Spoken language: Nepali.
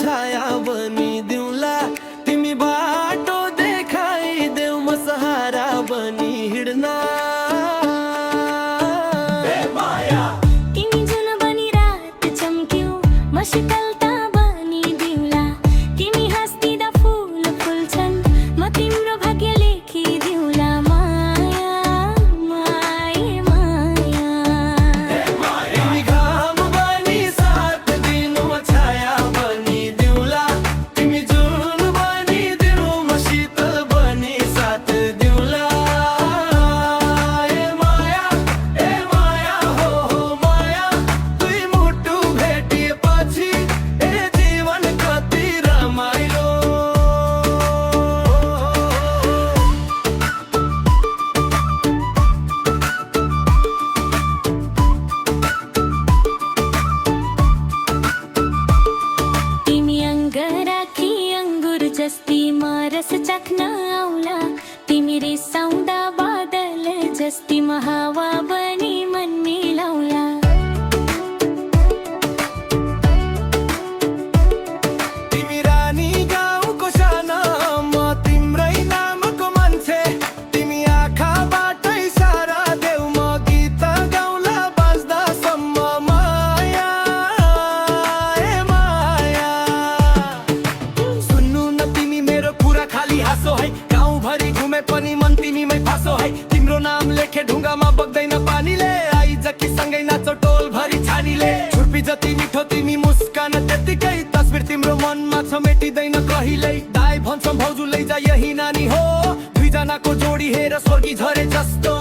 छाया बनिदिउँला तिमी बाटो देखाइदेऊ म सहारा बनी हिँड्न तिमी जुन बनी रात चम्क्यौ म शीतलता बनिदिउँला तिमी हाँस्दिँदा फुल फुल्छन् म तिम्रो भाग्य लेखिदिउँला माया माया माया तिमी घाम बनी साथ दिनु म छाया बनिदिउँला तिमी जुन बनिदिनु म शीतल बनी साथ दिउँला ए माया हो माया दुई मुटु भेटिएपछि ए जीवन कति रमाइलो तिमी अङ्ग राखी अङ्गुर जस्ती म रस चाख्न आउला तिमी रिसाउँदा बादल जस्ती म हावा बनी मन मिलाउला तिमी रानी गाउँको साना म तिम्रै नामको मान्छे तिमी आँखाबाटै इसारा देऊ म गीत गाउँला बाँच्दासम्म माया ए माया सुन्नु न तिमी मेरो कुरा खाली हाँसो है गाउँभरि घुमे पनि मन तिमीमै फासो है तिम्रो नाम लेखे ढुङ्गामा बग्दैन पानीले आइज कि सँगै नाचो टोल भरि छानीले छुर्पी जति मिठो तिमी मुस्कान त्यतिकै तस्बिर तिम्रो मनमा छ मेटिँदैन कहिल्यै दाइ भन्छौ भाउजू लैजा यही नानी हो दुईजनाको जोडी हेर स्वर्गी झरे जस्तो